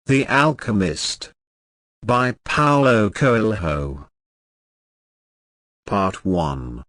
The Alchemist by Paulo Coelho. Part 1.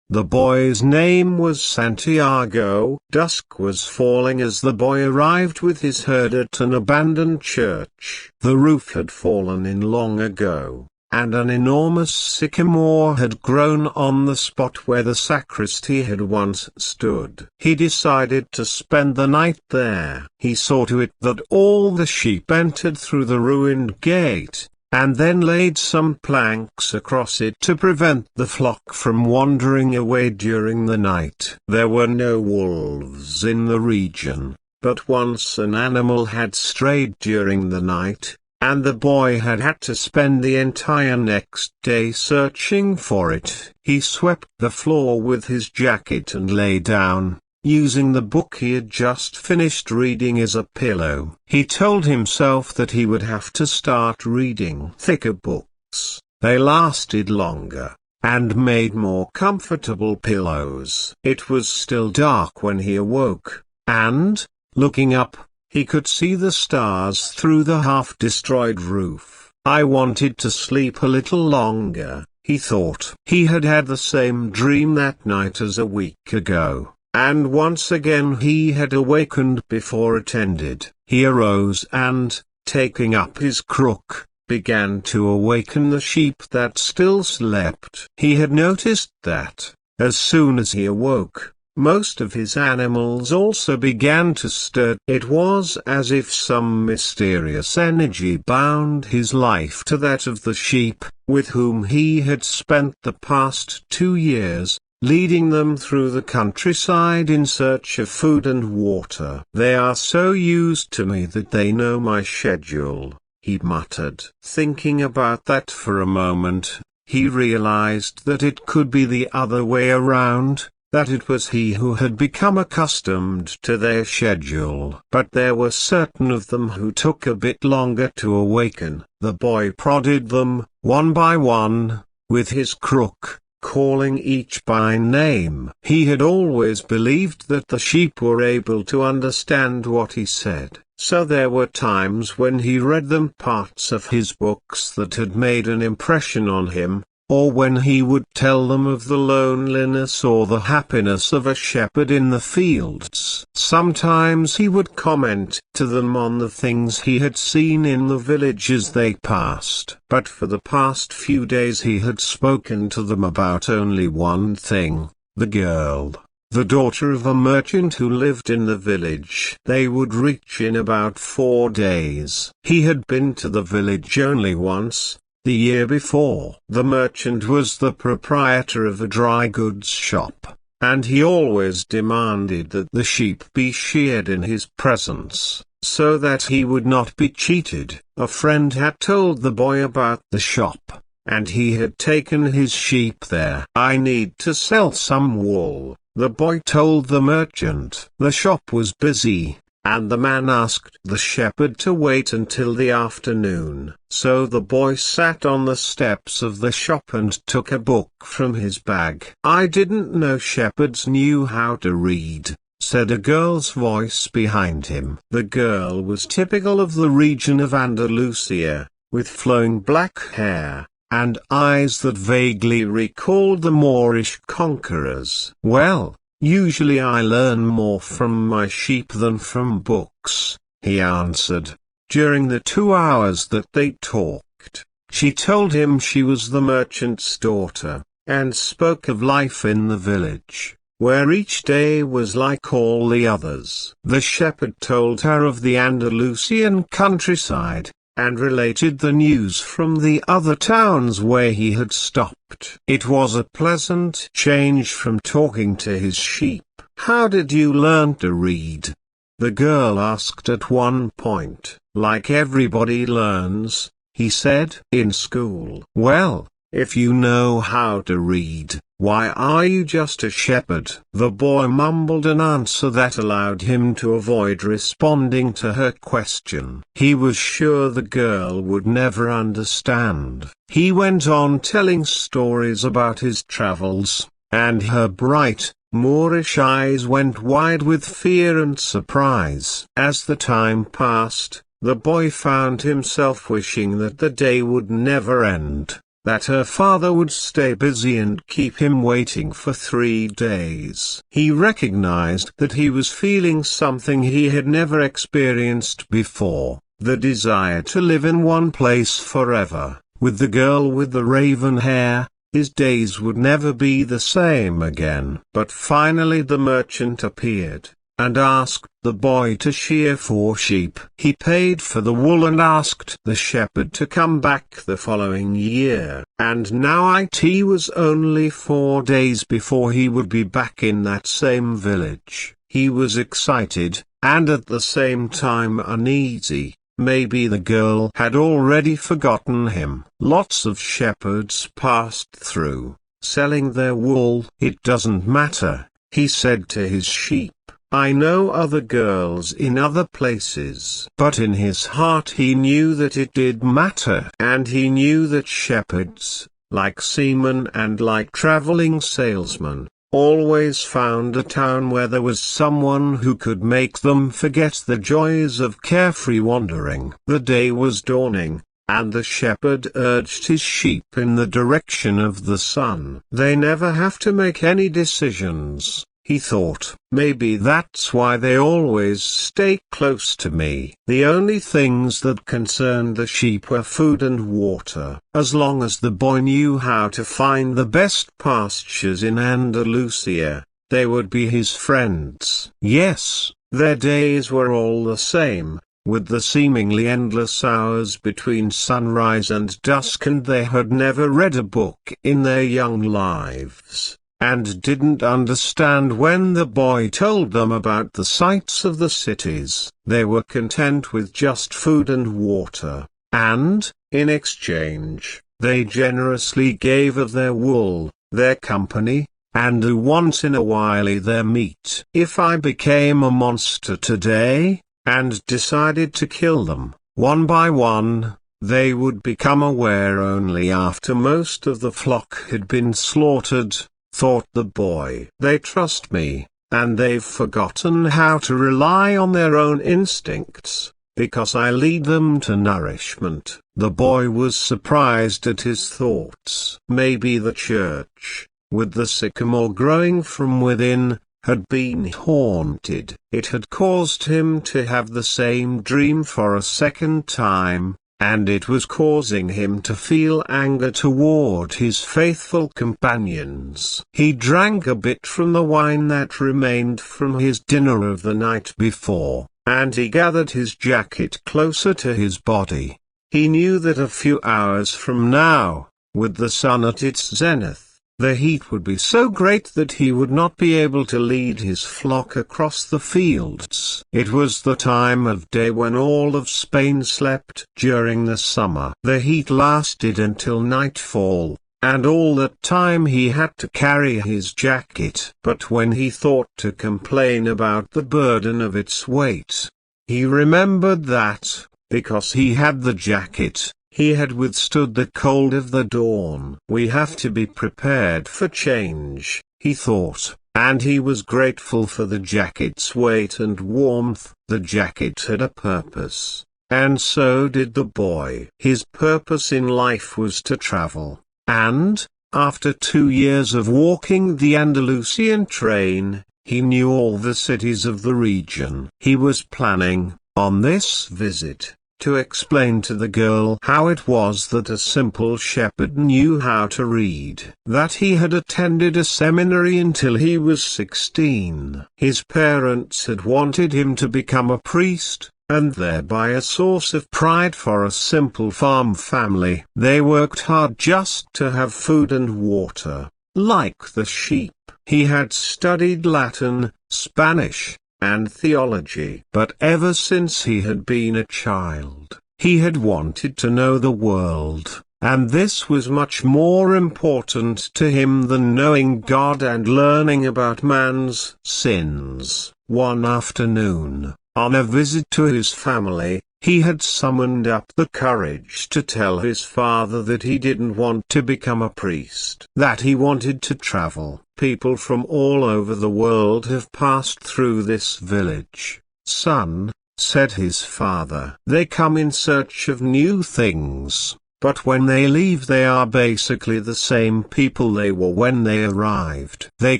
The boy's name was Santiago. Dusk was falling as the boy arrived with his herd at an abandoned church. The roof had fallen in long ago, and an enormous sycamore had grown on the spot where the sacristy had once stood. He decided to spend the night there. He saw to it that all the sheep entered through the ruined gate, and then laid some planks across it to prevent the flock from wandering away during the night. There were no wolves in the region, but once an animal had strayed during the night, and the boy had had to spend the entire next day searching for it. He swept the floor with his jacket and lay down, using the book he had just finished reading as a pillow. He told himself that he would have to start reading thicker books. They lasted longer, and made more comfortable pillows. It was still dark when he awoke, and, looking up, he could see the stars through the half-destroyed roof. I wanted to sleep a little longer, he thought. He had had the same dream that night as a week ago, and once again he had awakened before it ended. He arose and, taking up his crook, began to awaken the sheep that still slept. He had noticed that, as soon as he awoke, most of his animals also began to stir. It was as if some mysterious energy bound his life to that of the sheep, with whom he had spent the past 2 years, leading them through the countryside in search of food and water. "They are so used to me that they know my schedule," he muttered. Thinking about that for a moment, he realized that it could be the other way around, that it was he who had become accustomed to their schedule. But there were certain of them who took a bit longer to awaken. The boy prodded them, one by one, with his crook, calling each by name. He had always believed that the sheep were able to understand what he said, so there were times when he read them parts of his books that had made an impression on him, or when he would tell them of the loneliness or the happiness of a shepherd in the fields. Sometimes he would comment to them on the things he had seen in the village as they passed. But for the past few days he had spoken to them about only one thing: the girl, the daughter of a merchant who lived in the village. They would reach in about 4 days. He had been to the village only once, the year before. The merchant was the proprietor of a dry goods shop, and he always demanded that the sheep be sheared in his presence, so that he would not be cheated. A friend had told the boy about the shop, and he had taken his sheep there. "I need to sell some wool," the boy told the merchant. The shop was busy, and the man asked the shepherd to wait until the afternoon. So the boy sat on the steps of the shop and took a book from his bag. "I didn't know shepherds knew how to read," said a girl's voice behind him. The girl was typical of the region of Andalusia, with flowing black hair, and eyes that vaguely recalled the Moorish conquerors. "Well, usually I learn more from my sheep than from books," he answered. During the 2 hours that they talked, she told him she was the merchant's daughter, and spoke of life in the village, where each day was like all the others. The shepherd told her of the Andalusian countryside, and related the news from the other towns where he had stopped. It was a pleasant change from talking to his sheep. "How did you learn to read?" the girl asked at one point. "Like everybody learns," he said. "In school." "Well, if you know how to read, why are you just a shepherd?" The boy mumbled an answer that allowed him to avoid responding to her question. He was sure the girl would never understand. He went on telling stories about his travels, and her bright, Moorish eyes went wide with fear and surprise. As the time passed, the boy found himself wishing that the day would never end, that her father would stay busy and keep him waiting for 3 days. He recognized that he was feeling something he had never experienced before, the desire to live in one place forever, with the girl with the raven hair. His days would never be the same again. But finally the merchant appeared, and asked the boy to shear 4 sheep. He paid for the wool and asked the shepherd to come back the following year. And now it was only 4 days before he would be back in that same village. He was excited, and at the same time uneasy. Maybe the girl had already forgotten him. Lots of shepherds passed through, selling their wool. It doesn't matter, he said to his sheep. I know other girls in other places. But in his heart he knew that it did matter. And he knew that shepherds, like seamen and like traveling salesmen, always found a town where there was someone who could make them forget the joys of carefree wandering. The day was dawning, and the shepherd urged his sheep in the direction of the sun. They never have to make any decisions, he thought. Maybe that's why they always stay close to me. The only things that concerned the sheep were food and water. As long as the boy knew how to find the best pastures in Andalusia, they would be his friends. Yes, their days were all the same, with the seemingly endless hours between sunrise and dusk, and they had never read a book in their young lives, and didn't understand when the boy told them about the sights of the cities. They were content with just food and water, and, in exchange, they generously gave of their wool, their company, and once in a while their meat. If I became a monster today, and decided to kill them, one by one, they would become aware only after most of the flock had been slaughtered, thought the boy. They trust me, and they've forgotten how to rely on their own instincts, because I lead them to nourishment. The boy was surprised at his thoughts. Maybe the church, with the sycamore growing from within, had been haunted. It had caused him to have the same dream for a second time, and it was causing him to feel anger toward his faithful companions. He drank a bit from the wine that remained from his dinner of the night before, and he gathered his jacket closer to his body. He knew that a few hours from now, with the sun at its zenith, the heat would be so great that he would not be able to lead his flock across the fields. It was the time of day when all of Spain slept. During the summer, the heat lasted until nightfall, and all that time he had to carry his jacket. But when he thought to complain about the burden of its weight, he remembered that, because he had the jacket, he had withstood the cold of the dawn. We have to be prepared for change, he thought, and he was grateful for the jacket's weight and warmth. The jacket had a purpose, and so did the boy. His purpose in life was to travel, and, after 2 years of walking the Andalusian train, he knew all the cities of the region. He was planning, on this visit, to explain to the girl how it was that a simple shepherd knew how to read, that he had attended a seminary until he was 16. His parents had wanted him to become a priest, and thereby a source of pride for a simple farm family. They worked hard just to have food and water, like the sheep. He had studied Latin, Spanish, and theology. But ever since he had been a child, he had wanted to know the world, and this was much more important to him than knowing God and learning about man's sins. One afternoon, on a visit to his family, He had summoned up the courage to tell his father that he didn't want to become a priest, that he wanted to travel. People from all over the world have passed through this village. Son, said his father. They come in search of new things, but when they leave they are basically the same people they were when they arrived. They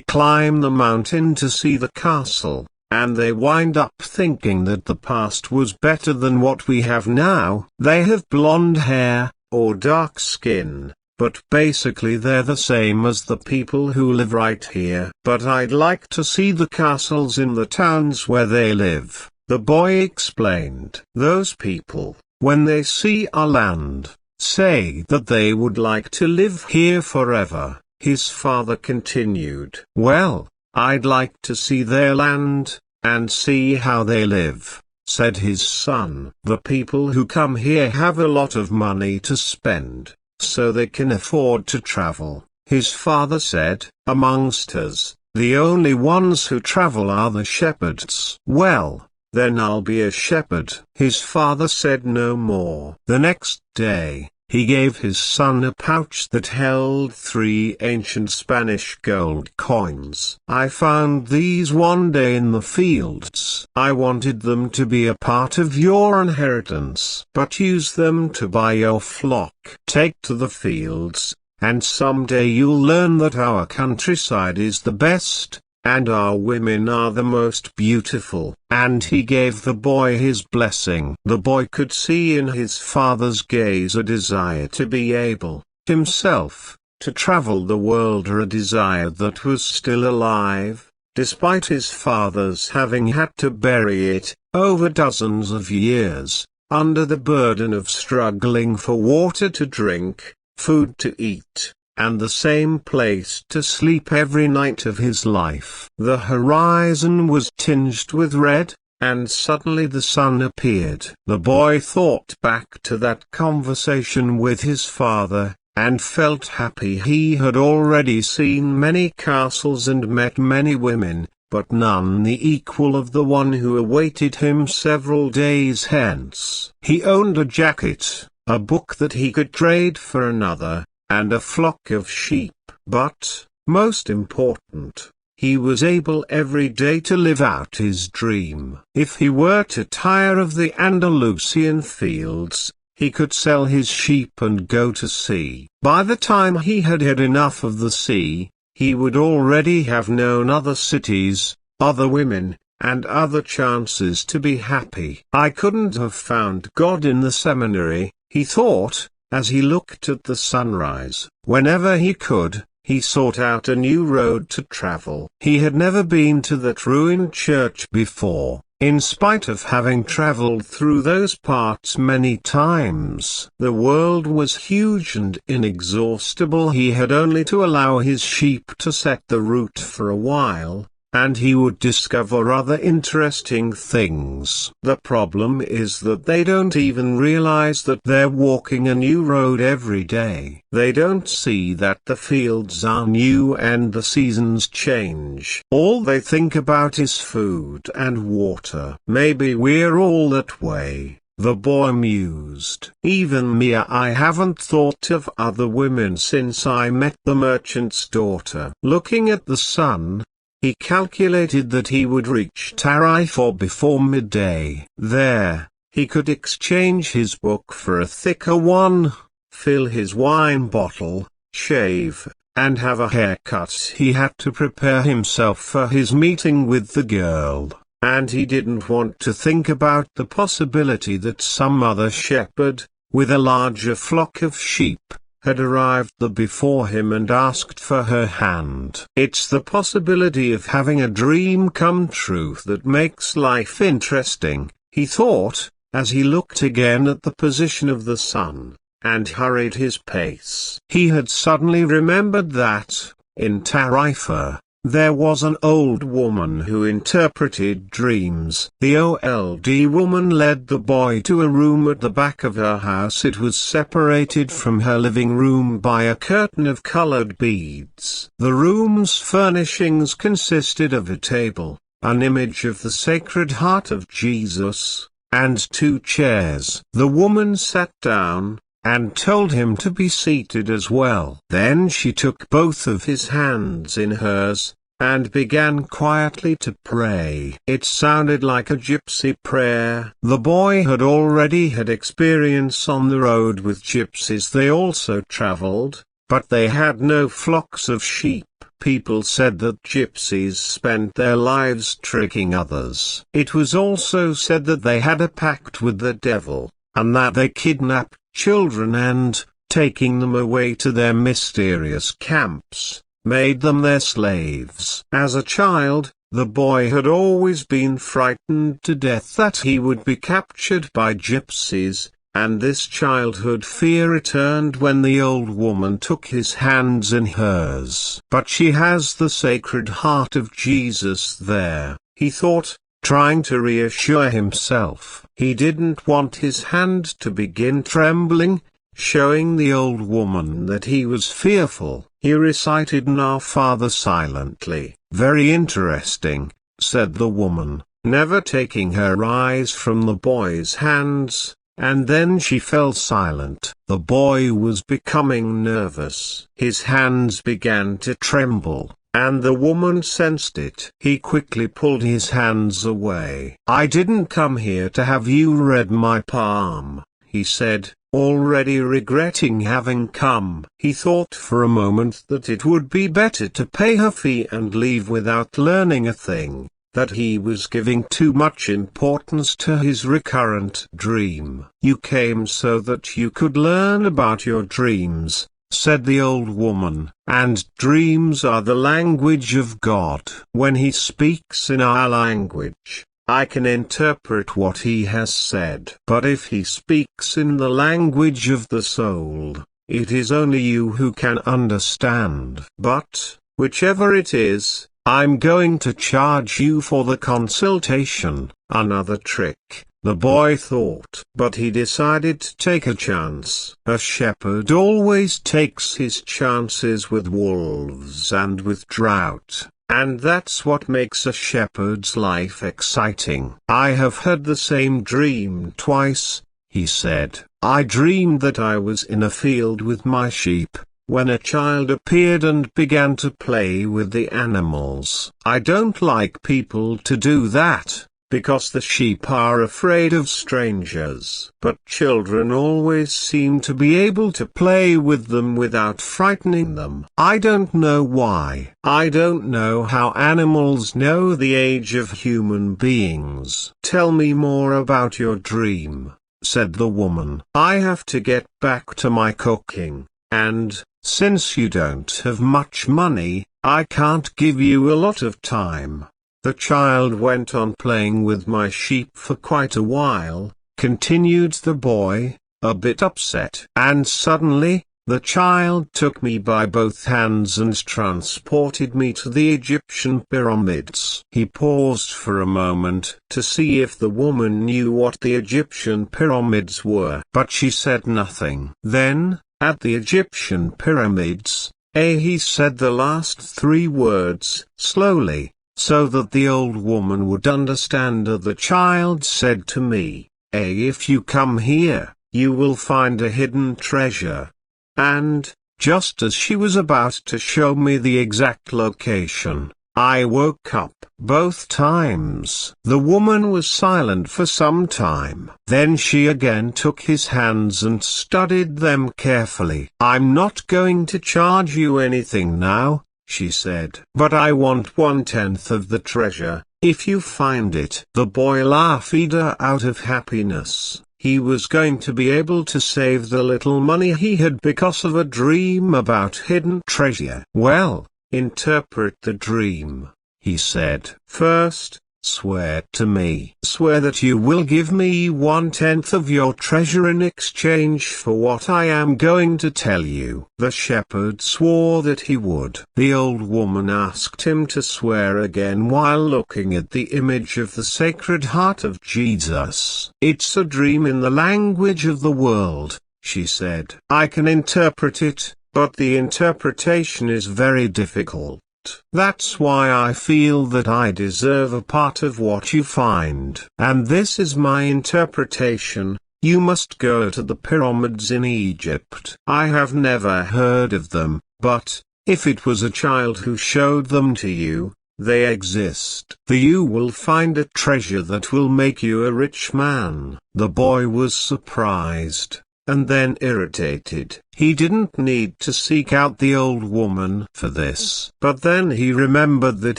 climb the mountain to see the castle, and they wind up thinking that the past was better than what we have now. They have blonde hair, or dark skin, but basically they're the same as the people who live right here. But I'd like to see the castles in the towns where they live, the boy explained. Those people, when they see our land, say that they would like to live here forever. His father continued. Well, I'd like to see their land, and see how they live, said his son. The people who come here have a lot of money to spend, so they can afford to travel. His father said, amongst us, the only ones who travel are the shepherds. Well, then I'll be a shepherd. His father said no more. The next day, he gave his son a pouch that held 3 ancient Spanish gold coins. I found these one day in the fields. I wanted them to be a part of your inheritance, but use them to buy your flock. Take to the fields, and someday you'll learn that our countryside is the best, and our women are the most beautiful. And he gave the boy his blessing. The boy could see in his father's gaze a desire to be able, himself, to travel the world, or a desire that was still alive, despite his father's having had to bury it, over dozens of years, under the burden of struggling for water to drink, food to eat, and the same place to sleep every night of his life. The horizon was tinged with red, and suddenly the sun appeared. The boy thought back to that conversation with his father, and felt happy. He had already seen many castles and met many women, but none the equal of the one who awaited him several days hence. He owned a jacket, a book that he could trade for another, and a flock of sheep. But, most important, he was able every day to live out his dream. If he were to tire of the Andalusian fields, he could sell his sheep and go to sea. By the time he had had enough of the sea, he would already have known other cities, other women, and other chances to be happy. I couldn't have found God in the seminary, he thought, as he looked at the sunrise. Whenever he could, he sought out a new road to travel. He had never been to that ruined church before, in spite of having traveled through those parts many times. The world was huge and inexhaustible. He had only to allow his sheep to set the route for a while, and he would discover other interesting things. The problem is that they don't even realize that they're walking a new road every day. They don't see that the fields are new and the seasons change. All they think about is food and water. Maybe we're all that way, the boy mused. Even me, I haven't thought of other women since I met the merchant's daughter. Looking at the sun, he calculated that he would reach Tarifa before midday. There, he could exchange his book for a thicker one, fill his wine bottle, shave, and have a haircut. He had to prepare himself for his meeting with the girl, and he didn't want to think about the possibility that some other shepherd, with a larger flock of sheep, had arrived there before him and asked for her hand. It's the possibility of having a dream come true that makes life interesting, he thought, as he looked again at the position of the sun, and hurried his pace. He had suddenly remembered that, in Tarifa, there was an old woman who interpreted dreams. The old woman led the boy to a room at the back of her house. It was separated from her living room by a curtain of colored beads. The room's furnishings consisted of a table, an image of the Sacred Heart of Jesus, and 2 chairs. The woman sat down, and told him to be seated as well. Then she took both of his hands in hers, and began quietly to pray. It sounded like a gypsy prayer. The boy had already had experience on the road with gypsies. They also traveled, but they had no flocks of sheep. People said that gypsies spent their lives tricking others. It was also said that they had a pact with the devil, and that they kidnapped children and, taking them away to their mysterious camps, made them their slaves. As a child, the boy had always been frightened to death that he would be captured by gypsies, and this childhood fear returned when the old woman took his hands in hers. But she has the Sacred Heart of Jesus there, he thought, trying to reassure himself. He didn't want his hand to begin trembling, showing the old woman that he was fearful. He recited Our Father silently. Very interesting, said the woman, never taking her eyes from the boy's hands, and then she fell silent. The boy was becoming nervous. His hands began to tremble, and the woman sensed it. He quickly pulled his hands away. I didn't come here to have you read my palm, he said, already regretting having come. He thought for a moment that it would be better to pay her fee and leave without learning a thing, that he was giving too much importance to his recurrent dream. You came so that you could learn about your dreams, said the old woman, and dreams are the language of God. When he speaks in our language, I can interpret what he has said. But if he speaks in the language of the soul, it is only you who can understand. But, whichever it is, I'm going to charge you for the consultation. Another trick, the boy thought. But he decided to take a chance. A shepherd always takes his chances with wolves and with drought. And that's what makes a shepherd's life exciting. I have had the same dream twice, he said. I dreamed that I was in a field with my sheep, when a child appeared and began to play with the animals. I don't like people to do that, because the sheep are afraid of strangers. But children always seem to be able to play with them without frightening them. I don't know why. I don't know how animals know the age of human beings. Tell me more about your dream, said the woman. I have to get back to my cooking, and, since you don't have much money, I can't give you a lot of time. The child went on playing with my sheep for quite a while, continued the boy, a bit upset. And suddenly, the child took me by both hands and transported me to the Egyptian pyramids. He paused for a moment to see if the woman knew what the Egyptian pyramids were. But she said nothing. Then, at the Egyptian pyramids, he said the last 3 words, slowly, so that the old woman would understand. The child said to me, if you come here, you will find a hidden treasure. And, just as she was about to show me the exact location, I woke up. Both times. The woman was silent for some time. Then she again took his hands and studied them carefully. I'm not going to charge you anything now, she said. But I want 1/10 of the treasure, if you find it. The boy laughed out of happiness. He was going to be able to save the little money he had because of a dream about hidden treasure. Well, interpret the dream, he said. First, swear to me. Swear that you will give me 1/10 of your treasure in exchange for what I am going to tell you. The shepherd swore that he would. The old woman asked him to swear again while looking at the image of the Sacred Heart of Jesus. It's a dream in the language of the world, she said. I can interpret it, but the interpretation is very difficult. Egypt. That's why I feel that I deserve a part of what you find. And this is my interpretation. You must go to the pyramids in Egypt. I have never heard of them, but, if it was a child who showed them to you, they exist. You will find a treasure that will make you a rich man. The boy was surprised, and then irritated. He didn't need to seek out the old woman for this. But then he remembered that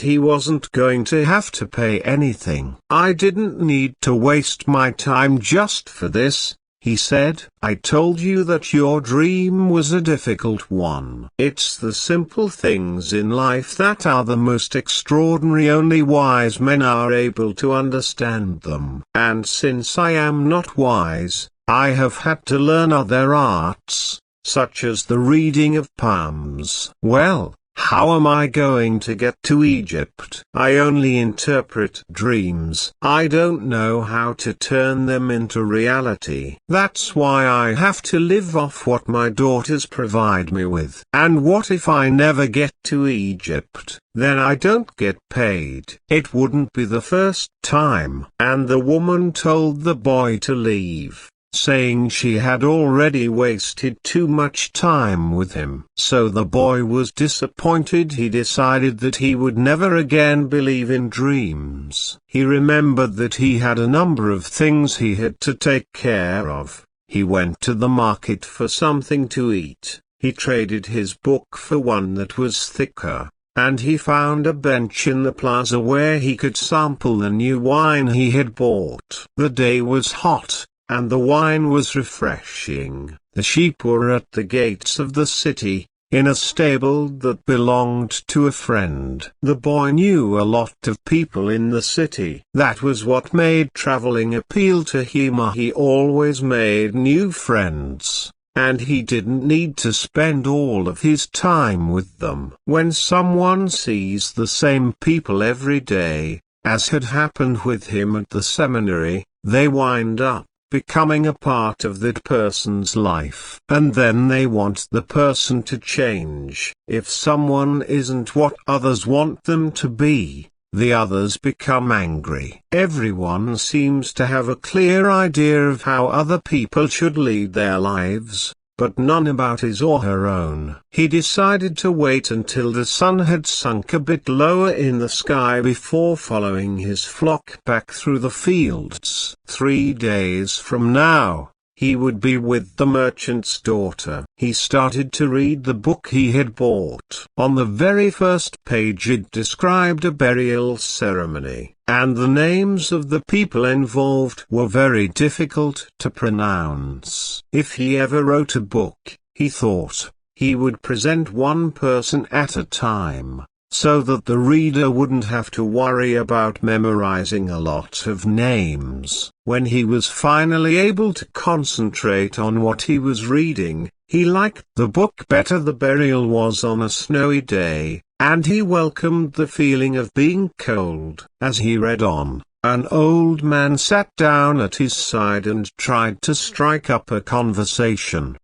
he wasn't going to have to pay anything. I didn't need to waste my time just for this, he said. I told you that your dream was a difficult one. It's the simple things in life that are the most extraordinary. Only wise men are able to understand them. And since I am not wise, I have had to learn other arts, such as the reading of palms. Well, how am I going to get to Egypt? I only interpret dreams. I don't know how to turn them into reality. That's why I have to live off what my daughters provide me with. And what if I never get to Egypt? Then I don't get paid. It wouldn't be the first time. And the woman told the boy to leave, saying she had already wasted too much time with him. So the boy was disappointed. He decided that he would never again believe in dreams. He remembered that he had a number of things he had to take care of. He went to the market for something to eat. He traded his book for one that was thicker, and he found a bench in the plaza where he could sample the new wine he had bought. The day was hot, and the wine was refreshing. The sheep were at the gates of the city, in a stable that belonged to a friend. The boy knew a lot of people in the city. That was what made traveling appeal to him. He always made new friends, and he didn't need to spend all of his time with them. When someone sees the same people every day, as had happened with him at the seminary, they wind up becoming a part of that person's life. And then they want the person to change. If someone isn't what others want them to be, the others become angry. Everyone seems to have a clear idea of how other people should lead their lives, but none about his or her own. He decided to wait until the sun had sunk a bit lower in the sky before following his flock back through the fields. 3 days from now, he would be with the merchant's daughter. He started to read the book he had bought. On the very first page it described a burial ceremony, and the names of the people involved were very difficult to pronounce. If he ever wrote a book, he thought, he would present one person at a time, so that the reader wouldn't have to worry about memorizing a lot of names. When he was finally able to concentrate on what he was reading, he liked the book better. The burial was on a snowy day, and he welcomed the feeling of being cold. As he read on, an old man sat down at his side and tried to strike up a conversation.